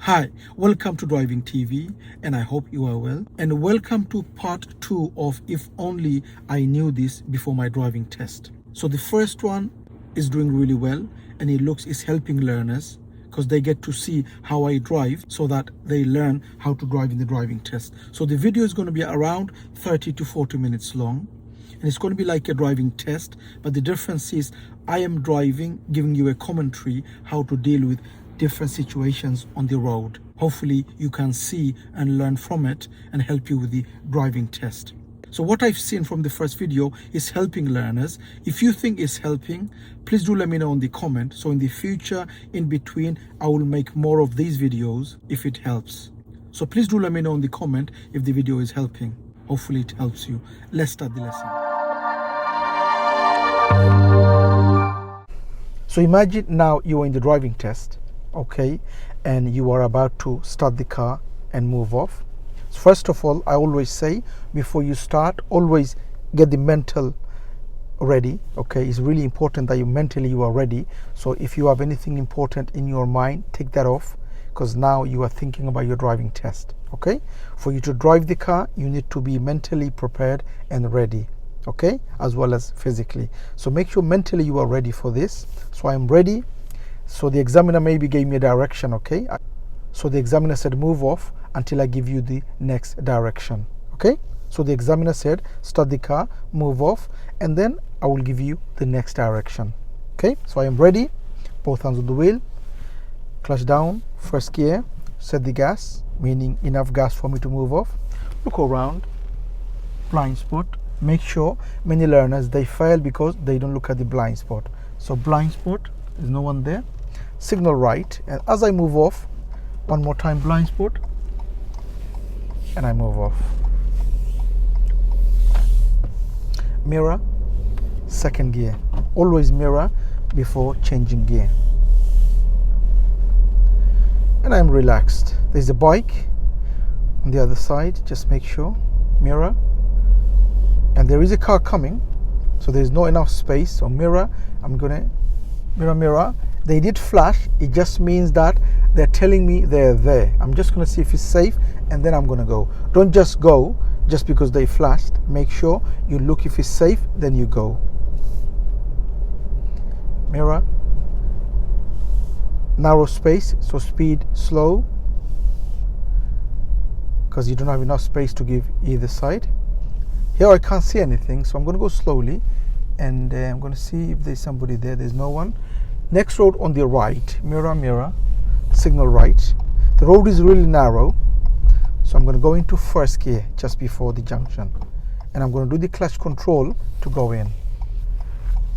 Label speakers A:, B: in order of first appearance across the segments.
A: Hi, welcome to Driving TV, and I hope you are well. And welcome to part 2 of If Only I Knew This Before My Driving Test. So the first one is doing really well, and it's helping learners because they get to see how I drive so that they learn how to drive in the driving test. So the video is going to be around 30 to 40 minutes long, and it's going to be like a driving test, but the difference is I am driving, giving you a commentary how to deal with different situations on the road. Hopefully you can see and learn from it and help you with the driving test. So what I've seen from the first video is helping learners. If you think it's helping, please do let me know in the comment. So in the future, in between, I will make more of these videos if it helps. So please do let me know in the comment if the video is helping. Hopefully it helps you. Let's start the lesson. So imagine now you are in the driving test, okay, and you are about to start the car and move off. First of all, I always say before you start, always get the mental ready. Okay, it's really important that you are ready. So if you have anything important in your mind, take that off, because now you are thinking about your driving test. Okay, for you to drive the car, you need to be mentally prepared and ready, okay, as well as physically. So make sure mentally you are ready for this. So I'm ready. So the examiner maybe gave me a direction, okay? So the examiner said move off until I give you the next direction, okay? So the examiner said start the car, move off, and then I will give you the next direction, okay? So I am ready, both hands on the wheel, clutch down, first gear, set the gas, meaning enough gas for me to move off, look around, blind spot. Make sure many learners, they fail because they don't look at the blind spot. So blind spot, there's no one there. Signal right, and as I move off, one more time blind spot, and I move off. Mirror, second gear. Always mirror before changing gear. And I'm relaxed. There's a bike on the other side, just make sure. Mirror. And there is a car coming, so there's not enough space. So mirror, I'm gonna mirror. They did flash. It just means that they're telling me they're there. I'm just gonna see if it's safe, and then I'm gonna go. Don't just go just because they flashed. Make sure you look if it's safe, then you go. Mirror. Narrow space, so speed slow, because you don't have enough space to give either side. Here I can't see anything, so I'm going to go slowly, and I'm going to see if there's somebody there. There's no one. Next road on the right, mirror, signal right. The road is really narrow, so I'm going to go into first gear just before the junction, and I'm going to do the clutch control to go in.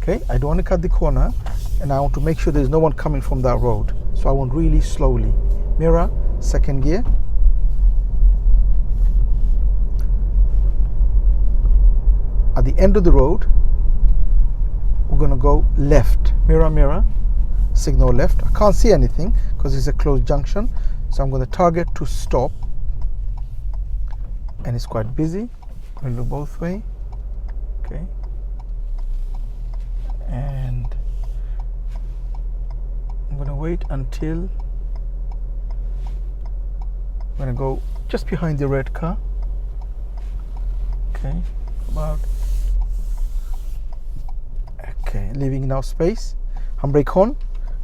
A: Okay, I don't want to cut the corner, and I want to make sure there's no one coming from that road, so I want really slowly. Mirror, second gear. At the end of the road, we're going to go left. Mirror, signal left. I can't see anything because it's a closed junction, so I'm going to target to stop, and it's quite busy. I'm going to go both way. Okay, and I'm going to wait until I'm going to go just behind the red car. Okay, about. Okay, leaving enough space. Handbrake on,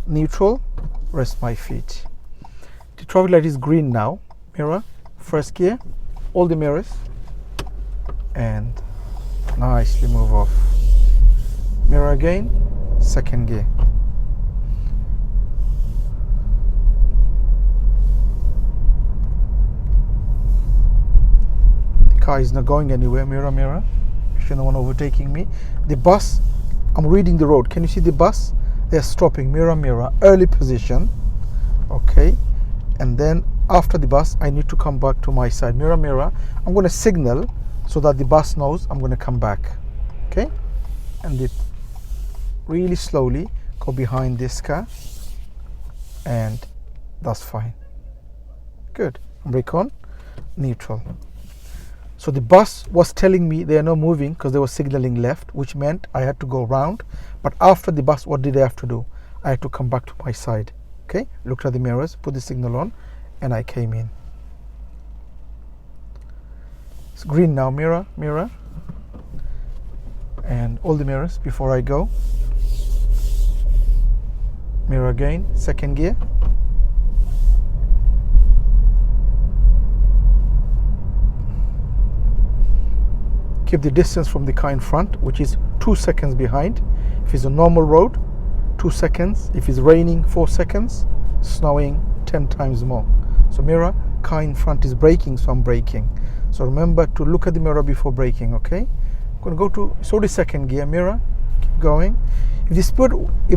A: neutral, rest my feet. The traffic light is green now. Mirror, first gear, all the mirrors, and nicely move off. Mirror again, second gear. The car is not going anywhere. Mirror, make sure no one overtaking me. The bus, I'm reading the road. Can you see the bus? They're stopping. Mirror, early position. Okay, and then after the bus, I need to come back to my side. Mirror. I'm going to signal so that the bus knows I'm going to come back. Okay, and really slowly go behind this car, and that's fine. Good. Brake on, neutral. So the bus was telling me they are not moving because they were signaling left, which meant I had to go round. But after the bus, what did I have to do? I had to come back to my side. Okay, looked at the mirrors, put the signal on, and I came in. It's green now. Mirror, mirror, and all the mirrors before I go. Mirror again, second gear. Keep the distance from the car in front, which is 2 seconds behind. If it's a normal road, 2 seconds. If it's raining, 4 seconds. Snowing, 10 times more. So mirror, car in front is braking, so I'm braking. So remember to look at the mirror before braking, okay? I'm going to go to, it's already second gear, mirror, keep going. If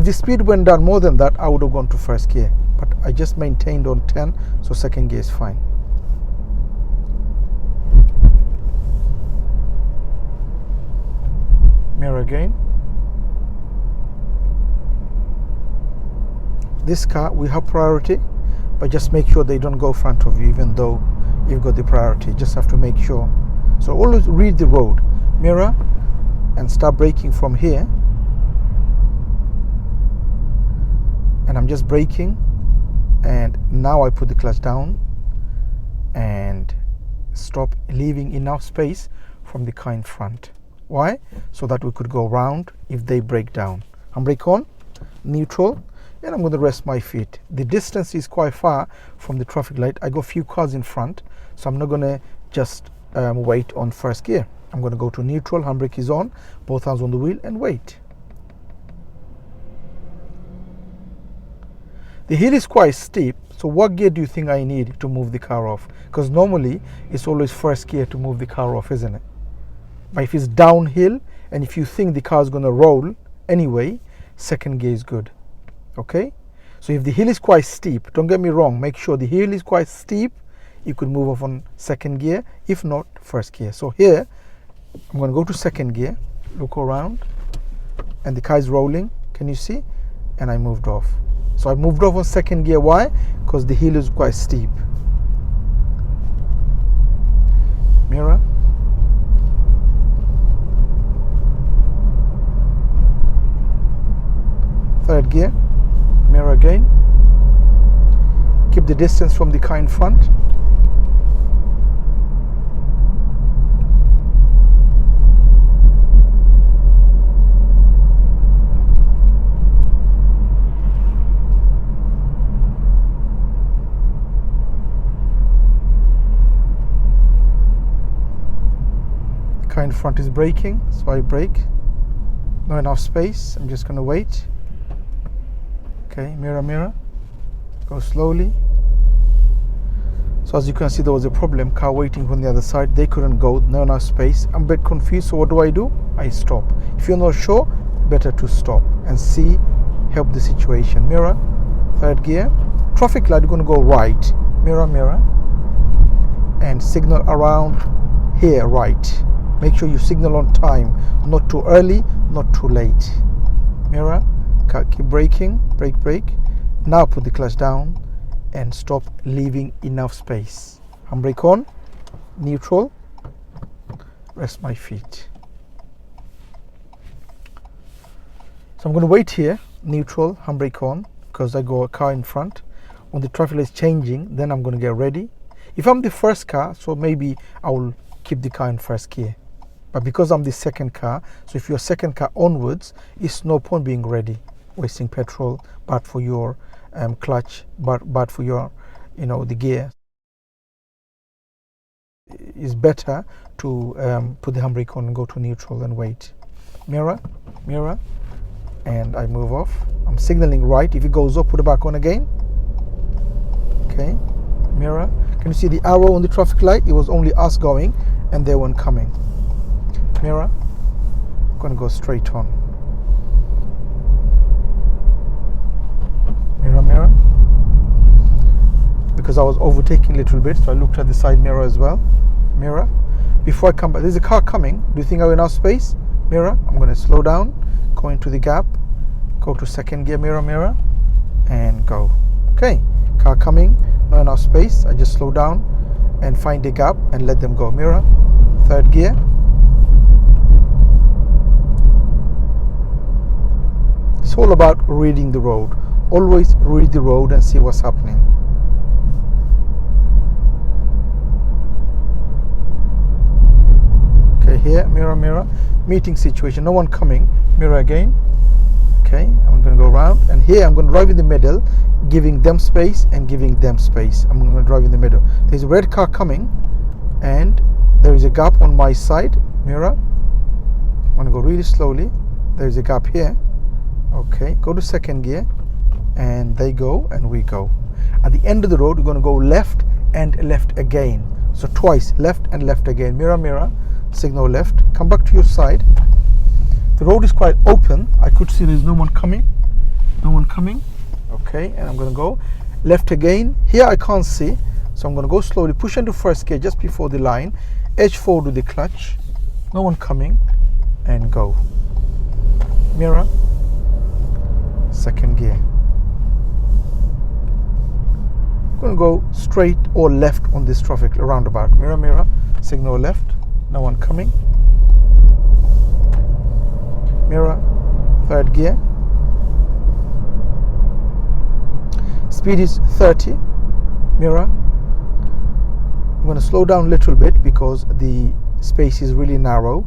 A: the speed went down more than that, I would have gone to first gear. But I just maintained on 10, so second gear is fine. Mirror again. This car, we have priority, but just make sure they don't go in front of you, even though you've got the priority. Just have to make sure. So always read the road. Mirror, and start braking from here. And I'm just braking, and now I put the clutch down and stop, leaving enough space from the car in front. Why? So that we could go around if they break down. Handbrake on, neutral, and I'm going to rest my feet. The distance is quite far from the traffic light. I got a few cars in front, so I'm not going to just wait on first gear. I'm going to go to neutral, handbrake is on, both hands on the wheel, and wait. The hill is quite steep, so what gear do you think I need to move the car off? Because normally it's always first gear to move the car off, isn't it? But if it's downhill and if you think the car is going to roll anyway, second gear is good. Okay? So if the hill is quite steep, don't get me wrong, make sure the hill is quite steep, you could move off on second gear, if not first gear. So here, I'm going to go to second gear, look around, and the car is rolling, can you see? And I moved off. So I moved off on second gear, why? Because the hill is quite steep. Mirror. Third gear, mirror again. Keep the distance from the car in front. The car in front is braking, so I brake. Not enough space, I'm just going to wait. Okay, mirror, mirror, go slowly. So as you can see, there was a problem, car waiting from the other side, they couldn't go, no enough space. I'm a bit confused, so what do? I stop. If you're not sure, better to stop and see, help the situation. Mirror, third gear, traffic light, you're going to go right. Mirror, mirror, and signal around here, right. Make sure you signal on time, not too early, not too late. Mirror, keep braking, brake, brake. Now put the clutch down and stop, leaving enough space. Handbrake on, neutral, rest my feet. So I'm going to wait here, neutral, handbrake on, because I got a car in front. When the traffic is changing, then I'm going to get ready. If I'm the first car, so maybe I will keep the car in first gear. But because I'm the second car, so if you're second car onwards, it's no point being ready, wasting petrol, bad for your clutch, bad for your, the gear. It's better to put the handbrake on and go to neutral and wait. Mirror, mirror, and I move off. I'm signaling right. If it goes up, put it back on again. Okay, mirror. Can you see the arrow on the traffic light? It was only us going and they weren't coming. Mirror, I'm going to go straight on. Mirror, mirror. Because I was overtaking a little bit, so I looked at the side mirror as well. Mirror. Before I come back, there's a car coming. Do you think I have enough space? Mirror, I'm going to slow down, go into the gap, go to second gear, mirror, mirror, and go. Okay, car coming, not enough space. I just slow down and find the gap and let them go. Mirror, third gear. It's all about reading the road. Always read the road and see what's happening. here, mirror, mirror, meeting situation, no one coming, mirror again. Okay, I'm going to go around, and here I'm going to drive in the middle, giving them space and giving them space. I'm going to drive in the middle. There's a red car coming, and there is a gap on my side, mirror. I'm going to go really slowly. There's a gap here. Okay, go to second gear, and they go and we go. At the end of the road, we're going to go left and left again. So twice, left and left again. Mirror, mirror, signal left. Come back to your side. The road is quite open. I could see there's no one coming. No one coming. Okay, and I'm going to go left again. Here I can't see, so I'm going to go slowly, push into first gear just before the line, edge forward with the clutch. No one coming, and go. Mirror, second gear. I'm going to go straight or left on this traffic roundabout. Mirror, mirror, signal left. No one coming. Mirror, third gear. Speed is 30. Mirror. I'm going to slow down a little bit because the space is really narrow.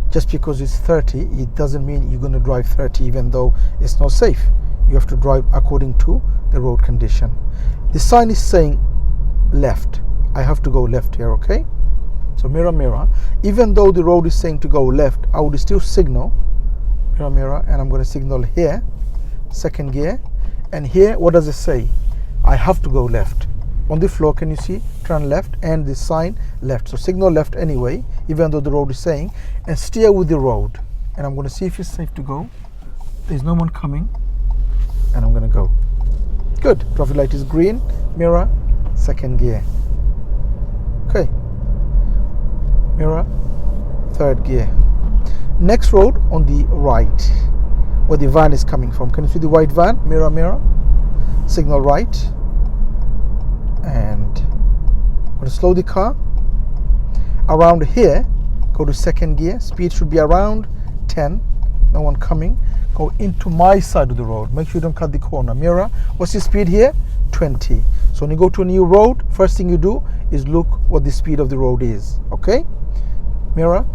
A: Just because it's 30, it doesn't mean you're going to drive 30 even though it's not safe. You have to drive according to the road condition. The sign is saying left. I have to go left here, okay? So mirror, mirror. Even though the road is saying to go left, I would still signal. Mirror, mirror, and I'm going to signal here, second gear. And here, what does it say? I have to go left. On the floor, can you see? Turn left, and the sign left. So signal left anyway, even though the road is saying, and steer with the road. And I'm going to see if it's safe to go. There's no one coming, and I'm going to go. Good. Traffic light is green. Mirror, second gear. Okay. Mirror, third gear. Next road on the right, where the van is coming from. Can you see the white van? Mirror, mirror. Signal right. And I'm going to slow the car. Around here, go to second gear. Speed should be around 10. No one coming. Go into my side of the road. Make sure you don't cut the corner. Mirror. What's the speed here? 20. So when you go to a new road, first thing you do is look what the speed of the road is. Okay? Mirror.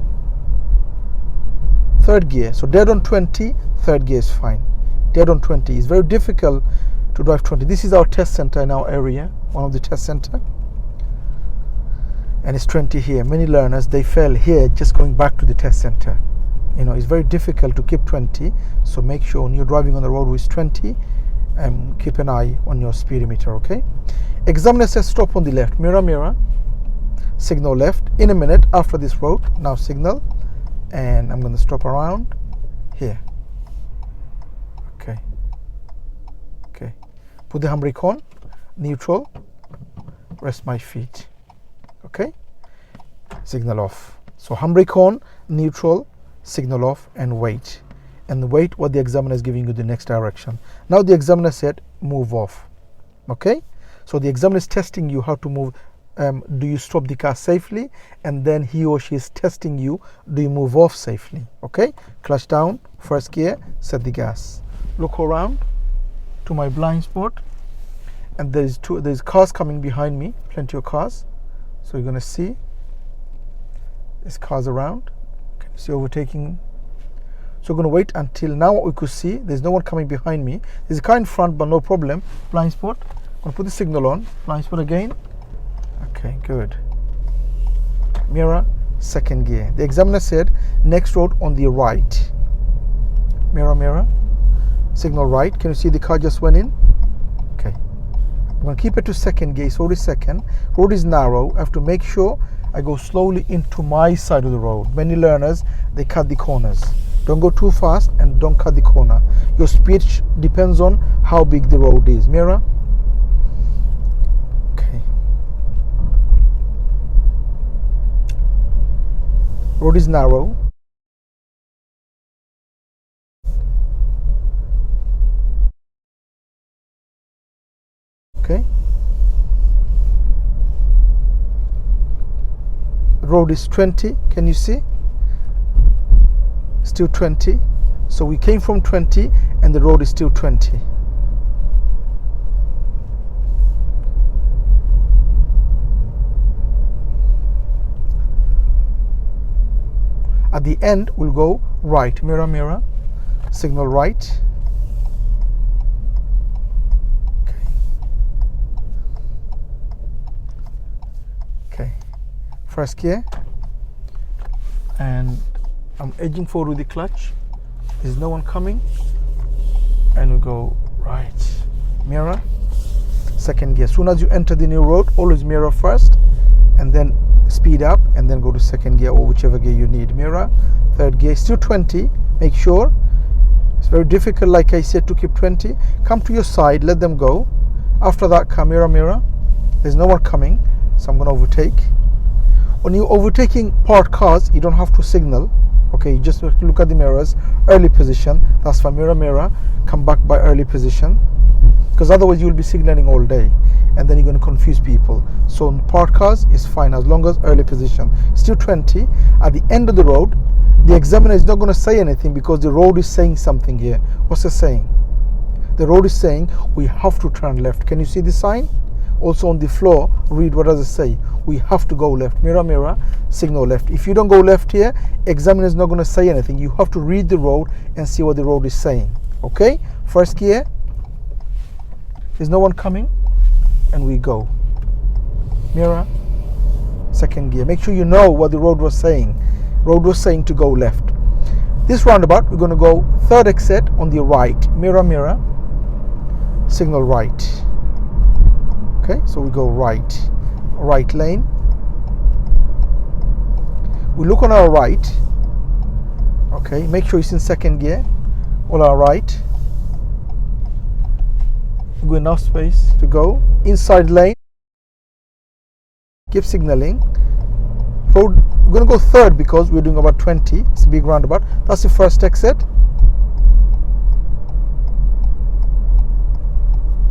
A: Third gear. So dead on 20, third gear is fine. Dead on 20. It's very difficult to drive 20. This is our test center in our area, one of the test center. And it's 20 here. Many learners, they fail here just going back to the test center. You know, it's very difficult to keep 20. So make sure when you're driving on the road with 20, keep an eye on your speedometer, okay? Examiner says stop on the left. Mirror, mirror. Signal left. In a minute after this road, now signal. And I'm going to stop around here. Okay. Okay. Put the handbrake on. Neutral. Rest my feet. Okay. Signal off. So handbrake on, neutral, signal off, and wait. And wait what the examiner is giving you the next direction. Now the examiner said move off. Okay. So the examiner is testing you how to move. Do you stop the car safely? And then he or she is testing you, do you move off safely? Okay, clutch down, first gear, set the gas. Look around to my blind spot, and there's cars coming behind me, plenty of cars. So you're gonna see there's cars around. Can you see overtaking? So we're gonna wait until now. What we could see, there's no one coming behind me. There's a car in front, but no problem. Blind spot. I'm gonna put the signal on. Blind spot again. Okay, good. Mirror, second gear. The examiner said next road on the right. Mirror, mirror. Signal right. Can you see the car just went in? Okay. I'm going to keep it to second gear. It's already second. Road is narrow. I have to make sure I go slowly into my side of the road. Many learners, they cut the corners. Don't go too fast and don't cut the corner. Your speed depends on how big the road is. Mirror. Road is narrow. Okay. Road is 20. Can you see? Still 20. So we came from 20 and the road is still 20. At the end, we'll go right. Mirror, mirror, signal right. Okay. First gear. And I'm edging forward with the clutch. There's no one coming. And we go right. Mirror. Second gear. As soon as you enter the new road, always mirror first. And then speed up. And then go to second gear or whichever gear you need. Mirror. Third gear. Still 20. Make sure. It's very difficult, like I said, to keep 20. Come to your side. Let them go. After that, come mirror, mirror. There's no one coming. So I'm going to overtake. When you're overtaking parked cars, you don't have to signal. Okay, you just have to look at the mirrors. Early position, that's fine. Mirror, mirror, come back by early position. Because otherwise you will be signaling all day. And then you're going to confuse people. So in parked cars, it's fine as long as early position. Still 20. At the end of the road, the examiner is not going to say anything because the road is saying something here. What's it saying? The road is saying we have to turn left. Can you see the sign? Also on the floor, read what does it say. We have to go left. Mirror, mirror, signal left. If you don't go left here, examiner is not going to say anything. You have to read the road and see what the road is saying. Okay? First gear. There's no one coming. And we go. Mirror. Second gear. Make sure you know what the road was saying. Road was saying to go left. This roundabout, we're going to go third exit on the right. Mirror, mirror, signal right. Okay, so we go right. Right lane. We look on our right. Okay, make sure it's in second gear. On our right. We're going enough space to go. Inside lane. Keep signaling. Road, we're going to go third because we're doing about 20. It's a big roundabout. That's the first exit.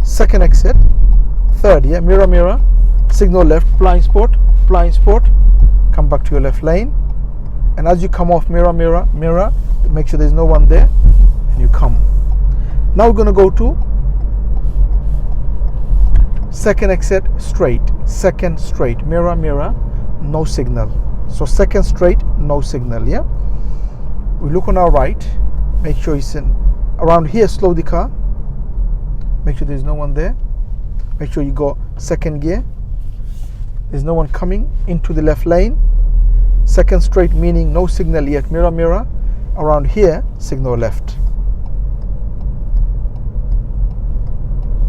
A: Second exit. Third, yeah, mirror, mirror, signal left, blind spot, come back to your left lane. And as you come off mirror, mirror, mirror, make sure there's no one there, and you come. Now we're going to go to second exit straight, second straight, mirror, mirror, no signal. So second straight, no signal, yeah? We look on our right, make sure it's in, around here, slow the car, make sure there's no one there. Make sure you go second gear. There's no one coming into the left lane. Second straight meaning no signal yet. Mirror, mirror. Around here, signal left.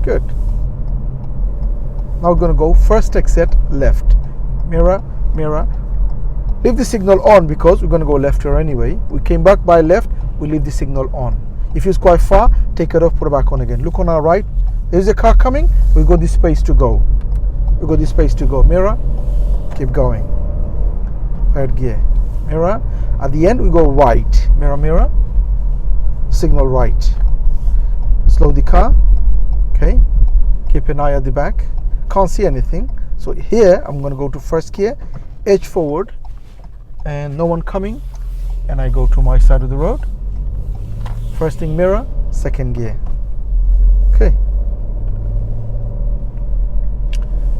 A: Good. Now we're going to go first exit left. Mirror, mirror. Leave the signal on because we're going to go left here anyway. We came back by left. We leave the signal on. If it's quite far, take it off, put it back on again. Look on our right. There's a car coming. We've got this space to go. We've got this space to go. Mirror. Keep going. Third gear. Mirror. At the end, we go right. Mirror, mirror. Signal right. Slow the car. Okay. Keep an eye at the back. Can't see anything. So here, I'm going to go to first gear. Edge forward. And no one coming. And I go to my side of the road. First thing, mirror. Second gear. Okay.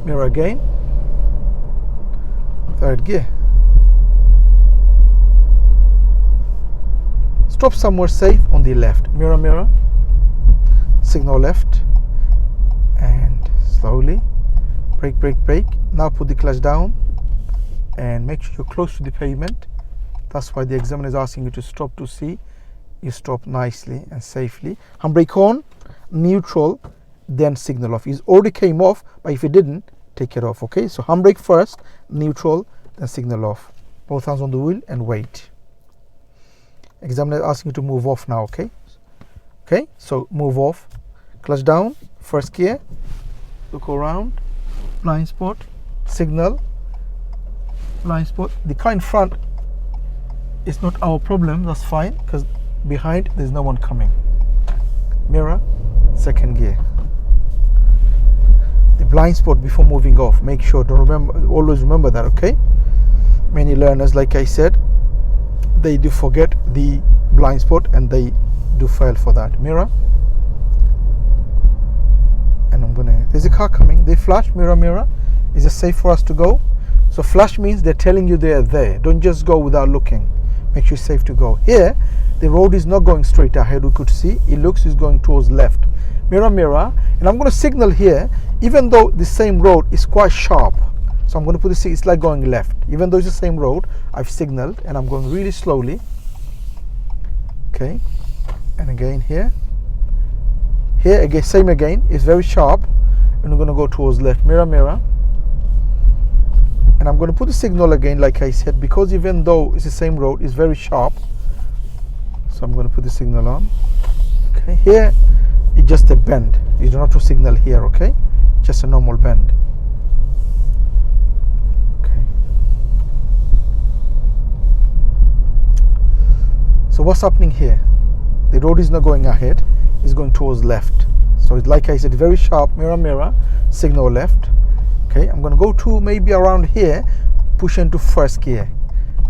A: Mirror again. Third gear. Stop somewhere safe on the left. Mirror, mirror. Signal left. And slowly. Brake, brake, brake. Now put the clutch down. And make sure you're close to the pavement. That's why the examiner is asking you to stop to see. You stop nicely and safely. Handbrake on. Neutral. Then signal off. It already came off, but if it didn't, take it off. Okay, so handbrake first, neutral, then signal off. Both hands on the wheel and wait. Examiner is asking you to move off now. Okay, okay, so move off, clutch down, first gear, look around, blind spot, signal, blind spot. The car in front is not our problem. That's fine because behind there's no one coming. Mirror, second gear. The blind spot before moving off, make sure, always remember that. Okay, many learners, like I said, they do forget the blind spot and they do fail for that. Mirror, and there's a car coming, they flash. Mirror, mirror. Is it safe for us to go? So flash means they're telling you they're there. Don't just go without looking. make sure it's safe to go. Here the road is not going straight ahead, we could see it looks is going towards left. Mirror, mirror, and I'm going to signal here, even though the same road is quite sharp. So I'm going to put this, it's like going left. Even though it's the same road, I've signaled and I'm going really slowly. Okay, and again here. Here again, same again, it's very sharp, and we're going to go towards left. Mirror, mirror. And I'm going to put the signal again, like I said, because even though it's the same road, it's very sharp. So I'm going to put the signal on. Okay, here it's just a bend. You don't have to signal here, okay? Just a normal bend. Okay. So what's happening here? The road is not going ahead, it's going towards left. So it's like I said, very sharp, mirror, mirror, signal left. Okay, I'm going to go to maybe around here, push into first gear.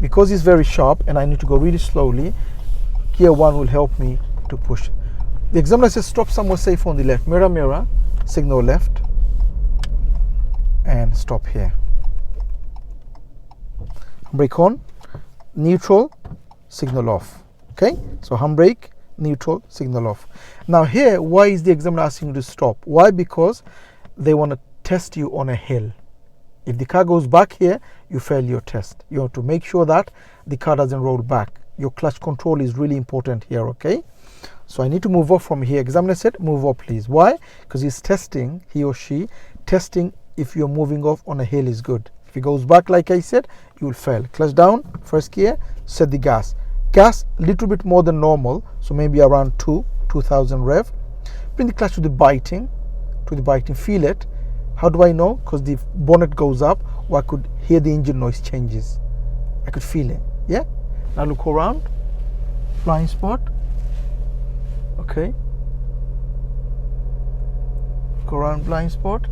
A: Because it's very sharp and I need to go really slowly, gear 1 will help me to push. The examiner says stop somewhere safe on the left. Mirror, mirror, signal left, and stop here. Brake on, neutral, signal off. Okay, so handbrake, neutral, signal off. Now here, why is the examiner asking you to stop? Why? Because they want to test you on a hill. If the car goes back here, you fail your test. You have to make sure that the car doesn't roll back. Your clutch control is really important here, okay? So I need to move off from here. Examiner said move off please. Why? Because he's testing, he or she, testing if you're moving off on a hill is good. If it goes back, like I said, you will fail. Clutch down, first gear, set the gas. Gas a little bit more than normal, so maybe around 2000 rev. Bring the clutch to the biting, feel it. How do I know? Because the bonnet goes up, or I could hear the engine noise changes. I could feel it. Yeah? Now look around. Blind spot. Okay. Look around, blind spot.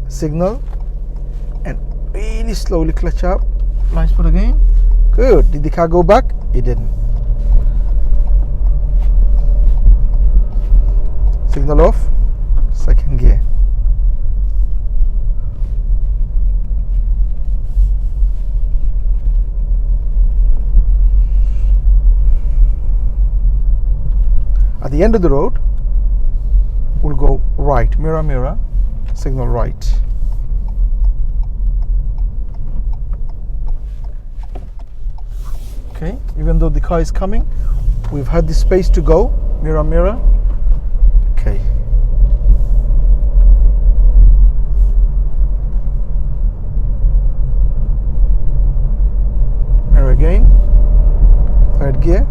A: Signal. And really slowly clutch up. Blind spot again. Good. Did the car go back? It didn't. Signal off. Second gear. At the end of the road, we'll go right. Mirror, mirror, signal right. Okay, even though the car is coming, we've had the space to go. Mirror, mirror. Okay. Mirror again. Third gear.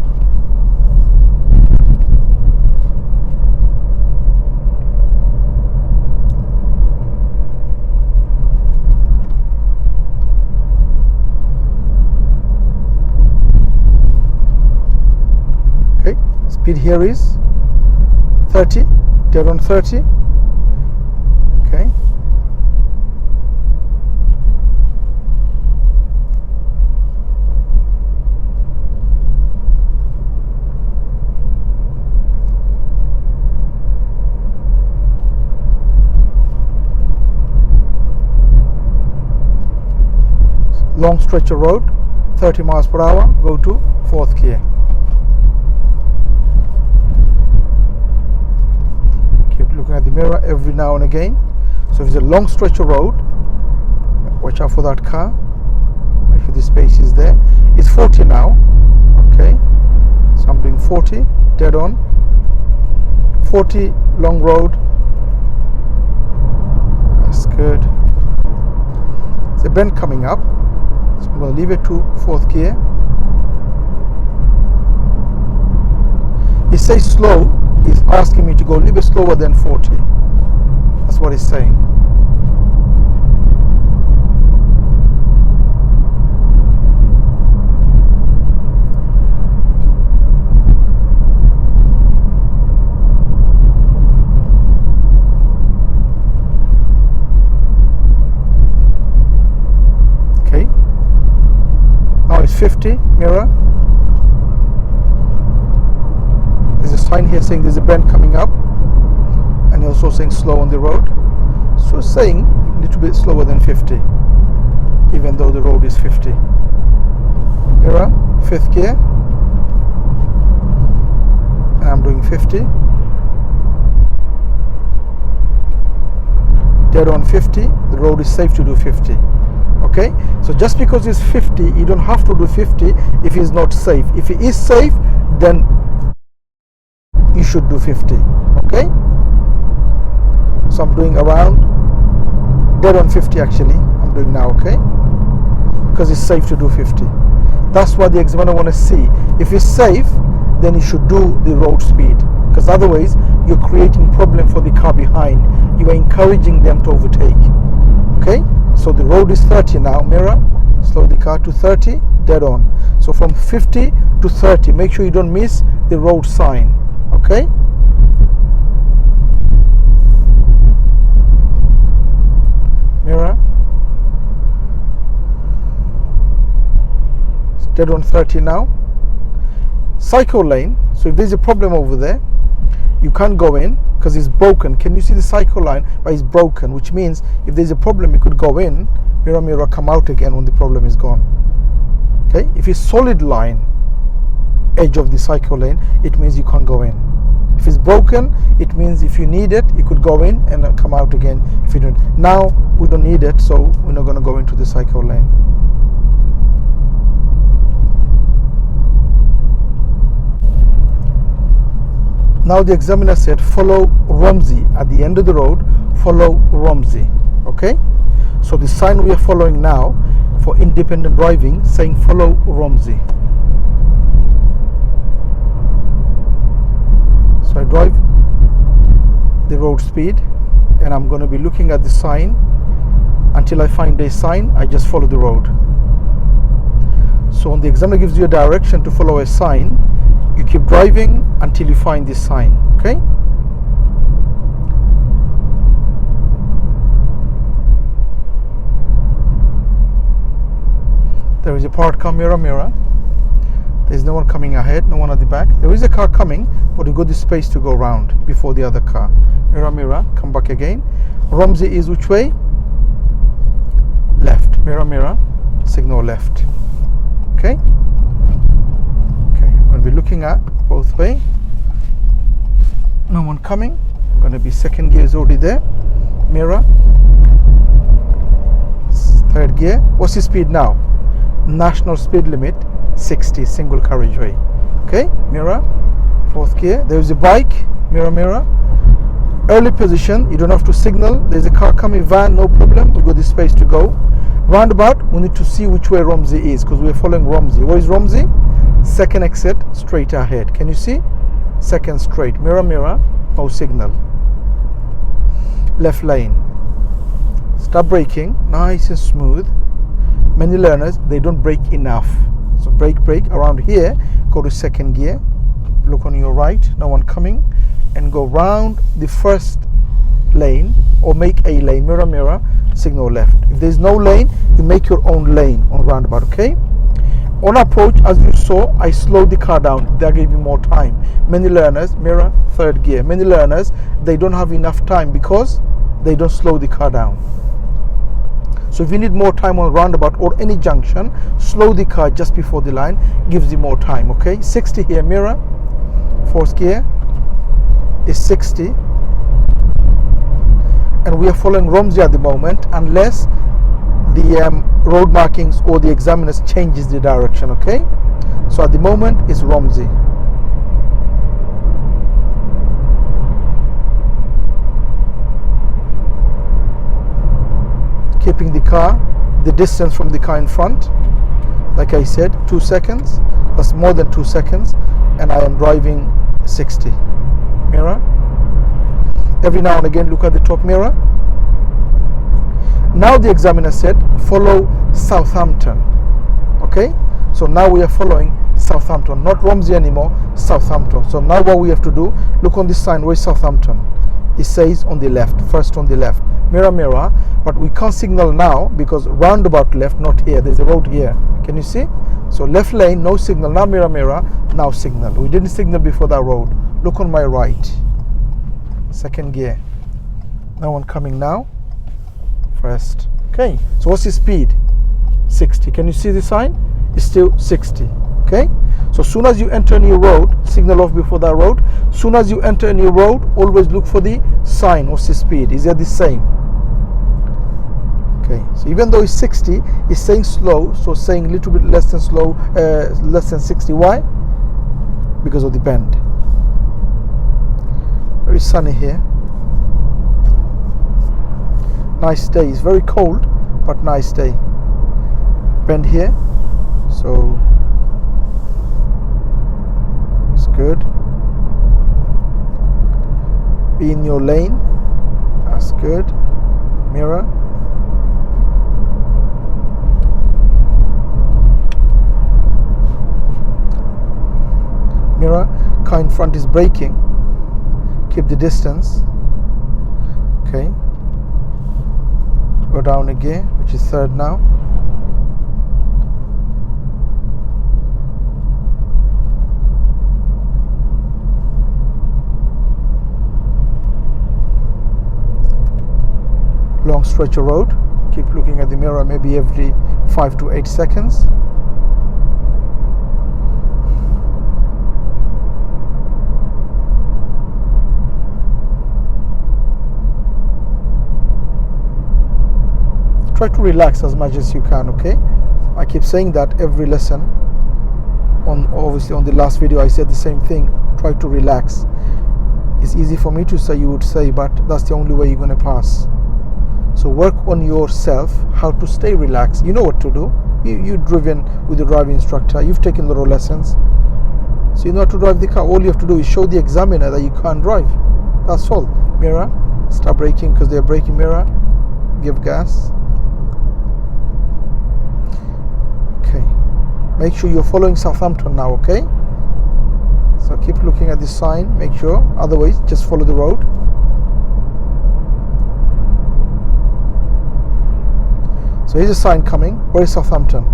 A: Speed here is 30, dead on 30. Okay. Long stretch of road, 30 miles per hour, go to fourth gear. Looking at the mirror every now and again. So if it's a long stretch of road, watch out for that car. Make sure the space is there. It's 40 now. Okay, so I'm doing 40 dead on. 40 long road. That's good. There's a bend coming up, so I'm going to leave it to fourth gear. It says slow. He's asking me to go a little bit slower than 40. That's what he's saying. Okay. Now it's 50, mirror. There's a sign here saying there's a bend coming up, and also saying slow on the road. So it's saying a little bit slower than 50, even though the road is 50. mirror, 5th gear, and I'm doing 50, dead on 50. The road is safe to do 50. Okay, so just because it's 50, you don't have to do 50 if it's not safe. If it is safe, then you should do 50. Okay, so I'm doing around dead on 50 actually. I'm doing now, okay, because it's safe to do 50. That's what the examiner want to see. If it's safe, then you should do the road speed, because otherwise you're creating problem for the car behind. You are encouraging them to overtake. Okay, so the road is 30 now. Mirror, slow the car to 30, dead on. So from 50 to 30, make sure you don't miss the road sign. Okay, mirror, it's dead on 30 now. Cycle lane, so if there's a problem over there, you can't go in because it's broken. Can you see the cycle line? But it's broken, which means if there's a problem, you could go in, mirror, mirror, come out again when the problem is gone. Okay, if it's solid line, edge of the cycle lane, it means you can't go in. If it's broken, it means if you need it, you could go in and come out again if you don't. Now we don't need it, so we're not going to go into the cycle lane. Now the examiner said follow Romsey at the end of the road, follow Romsey. Okay, so the sign we are following now for independent driving saying follow Romsey. So I drive the road speed and I'm going to be looking at the sign until I find a sign. I just follow the road. So when the examiner gives you a direction to follow a sign, you keep driving until you find this sign. Okay, there is a parked car, mirror, mirror. There's no one coming ahead, no one at the back. There is a car coming, but you got the space to go around before the other car. Mirror, mirror, come back again. Romsey is which way? Left. Mirror, mirror, signal left. Okay, I'm going to be looking at both way. No one coming. I'm going to be second gear is already there. Mirror, third gear. What's the speed now? National speed limit 60, single carriageway. Okay, mirror, fourth gear. There's a bike, mirror, mirror. Early position, you don't have to signal. There's a car coming, van, no problem. We got the space to go. Roundabout, we need to see which way Romsey is because we're following Romsey. Where is Romsey? Second exit, straight ahead. Can you see? Second straight. Mirror, mirror, no signal. Left lane. Start braking, nice and smooth. Many learners, they don't brake enough. So brake around here, go to second gear, look on your right, no one coming, and go round the first lane or make a lane, mirror, mirror, signal left. If there's no lane, you make your own lane on roundabout. Okay, on approach, as you saw, I slowed the car down. That gave me more time. Many learners, mirror, third gear. Many learners, they don't have enough time because they don't slow the car down. So if you need more time on roundabout or any junction, slow the car just before the line, gives you more time. Okay, 60 here, mirror, fourth gear is 60, and we are following Romsey at the moment unless the road markings or the examiners changes the direction. Okay, so at the moment it's Romsey. Keeping the car, the distance from the car in front, like I said, 2 seconds. That's more than 2 seconds, and I am driving 60. Mirror. Every now and again, look at the top mirror. Now the examiner said, follow Southampton. Okay, so now we are following Southampton, not Romsey anymore, Southampton. So now what we have to do, look on this sign, where's Southampton? It says on the left, first on the left. Mirror, mirror, but we can't signal now because roundabout left, not here. There's a road here. Can you see? So left lane, no signal. Now mirror, mirror, now signal. We didn't signal before that road. Look on my right. Second gear. No one coming now. First. Okay, so what's the speed? 60. Can you see the sign? is still 60. Okay, so soon as you enter a new road, signal off before that road. Soon as you enter a new road, always look for the sign. What's the speed? Is it the same? Okay, so even though it's 60, it's saying slow, so saying a little bit less than slow, less than 60. Why? Because of the bend. Very sunny here. Nice day. It's very cold, but nice day. Bend here, so it's good. Be in your lane. That's good. Mirror. Mirror. Car in front is braking. Keep the distance. Okay. Go down a gear, which is third now. Long stretch of road. Keep looking at the mirror maybe every 5 to 8 seconds. Try to relax as much as you can, okay? I keep saying that every lesson. Obviously on the last video I said the same thing. Try to relax. It's easy for me to say, you would say, but that's the only way you're going to pass. So work on yourself, how to stay relaxed. You know what to do. You've driven with the driving instructor. You've taken the road lessons. So you know how to drive the car. All you have to do is show the examiner that you can't drive. That's all. Mirror. Stop braking because they're braking. Mirror. Give gas. Okay. Make sure you're following Southampton now, okay? So keep looking at this sign. Make sure. Otherwise, just follow the road. So here's a sign coming. Where is Southampton?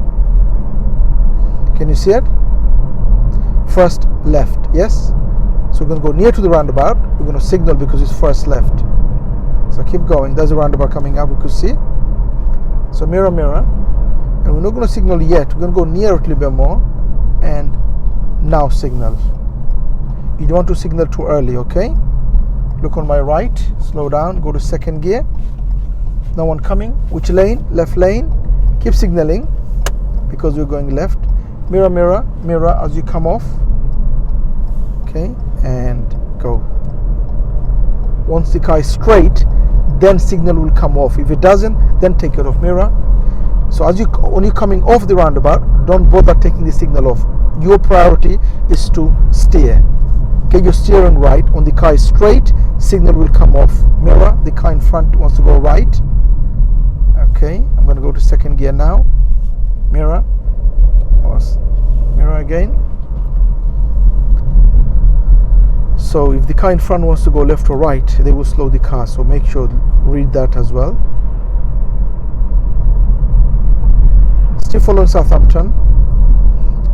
A: Can you see it? First left, yes? So we're going to go near to the roundabout. We're going to signal because it's first left. So keep going. There's a roundabout coming up, we could see. So mirror, mirror. And we're not going to signal yet. We're going to go near it a little bit more. And now signal. You don't want to signal too early, okay? Look on my right. Slow down. Go to second gear. No one coming. Which lane? Left lane. Keep signaling because we're going left. Mirror, mirror, mirror as you come off. Okay, and go. Once the car is straight, then signal will come off. If it doesn't, then take it off. Mirror. So when you're coming off the roundabout, don't bother taking the signal off. Your priority is to steer. Get your steering right. When the car is straight, signal will come off. Mirror. The car in front wants to go right. Okay, I'm going to go to second gear now. Mirror. Mirror again. So if the car in front wants to go left or right, they will slow the car. So make sure read that as well. Still following Southampton.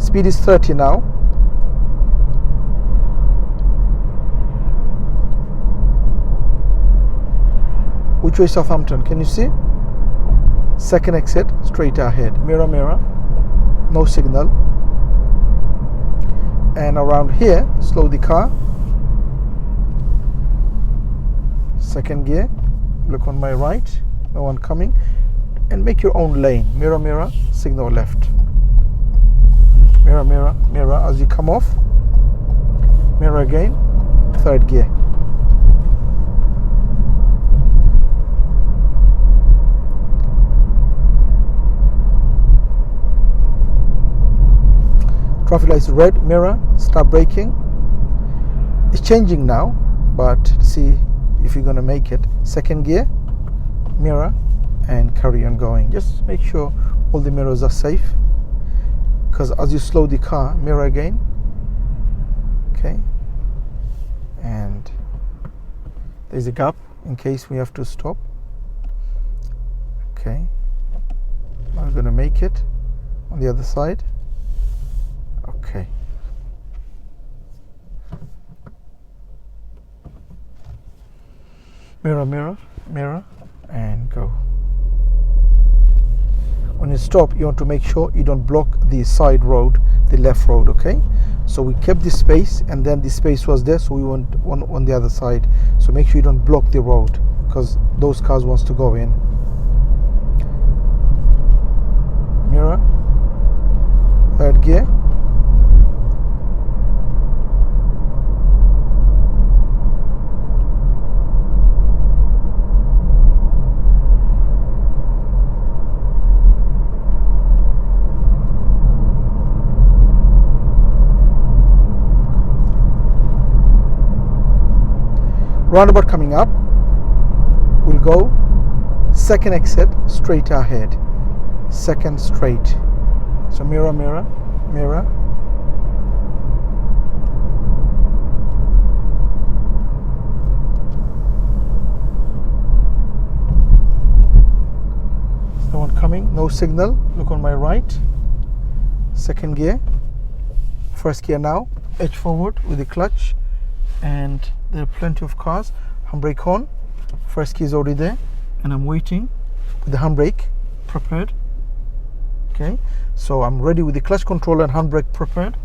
A: Speed is 30 now. Which way Southampton? Can you see? Second exit, straight ahead. Mirror, mirror. No signal. And around here, slow the car. Second gear. Look on my right. No one coming. And make your own lane. Mirror, mirror. Signal left. Mirror, mirror, mirror. As you come off. Mirror again. Third gear. Traffic light is red. Mirror. Stop braking. It's changing now, but see if you're going to make it. Second gear. Mirror. And carry on going. Just make sure all the mirrors are safe, because as you slow the car, mirror again. Okay. And there's a gap in case we have to stop. Okay. I'm going to make it on the other side. Okay. Mirror, mirror, mirror, and go. When you stop, you want to make sure you don't block the side road, the left road. Okay, so we kept this space, and then the space was there, so we went on the other side. So make sure you don't block the road, because those cars wants to go in. Mirror, third gear. Roundabout coming up, we'll go second exit straight ahead, second straight. So mirror, mirror, mirror. No one coming, no signal. Look on my right. Second gear, first gear now, edge forward with the clutch, and there are plenty of cars. Handbrake on, first key is already there, and I'm waiting with the handbrake prepared. Okay, so I'm ready with the clutch control and handbrake prepared,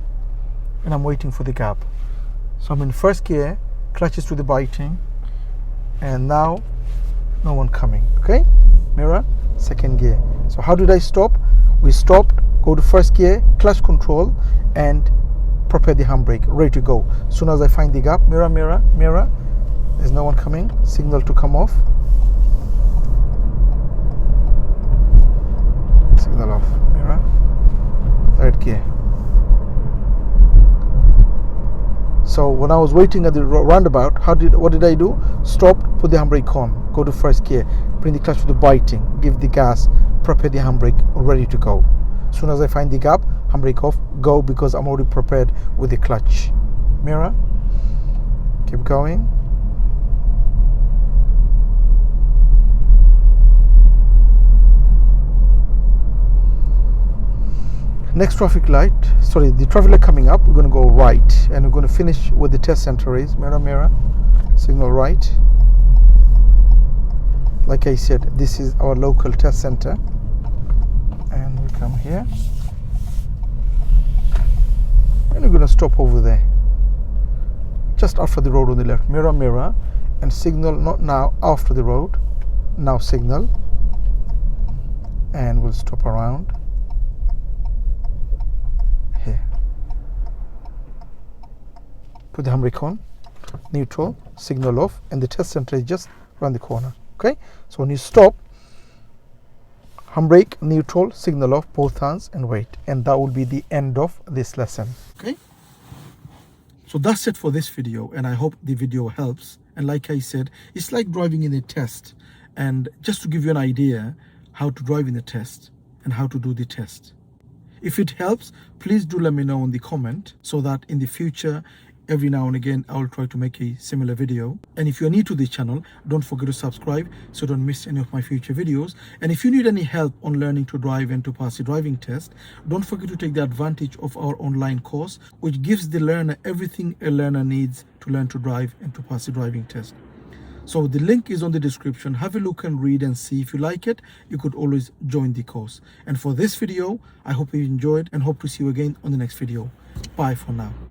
A: and I'm waiting for the gap. So I'm in first gear, clutch is to the biting, and now no one coming. Okay, mirror, second gear. So how did I stop? We stopped, go to first gear, clutch control, and prepare the handbrake, ready to go. As soon as I find the gap, mirror, mirror, mirror. There's no one coming. Signal to come off. Signal off. Mirror. Third gear. So when I was waiting at the roundabout, what did I do? Stop, put the handbrake on, go to first gear, bring the clutch to the biting, give the gas, prepare the handbrake, ready to go. As soon as I find the gap, handbrake off, go, because I'm already prepared with the clutch. Mirror, keep going. Next traffic light, sorry, the traffic light coming up, we're going to go right, and we're going to finish where the test center is. Mirror, mirror, signal right. Like I said, this is our local test center, and we come here, and we're going to stop over there, just after the road on the left. Mirror, mirror, and signal, not now, after the road. Now signal, and we'll stop around here. Put the handbrake on, neutral, signal off, and the test center is just around the corner. Okay, so when you stop, handbrake, neutral, signal off, both hands, and wait. And that will be the end of this lesson. Okay, so that's it for this video, and I hope the video helps. And like I said, it's like driving in a test, and just to give you an idea how to drive in the test and how to do the test. If it helps, please do let me know in the comment, so that in the future, every now and again, I will try to make a similar video. And if you're new to the channel, don't forget to subscribe so don't miss any of my future videos. And if you need any help on learning to drive and to pass the driving test, don't forget to take the advantage of our online course, which gives the learner everything a learner needs to learn to drive and to pass the driving test. So the link is on the description. Have a look and read and see. If you like it, you could always join the course. And for this video, I hope you enjoyed, and hope to see you again on the next video. Bye for now.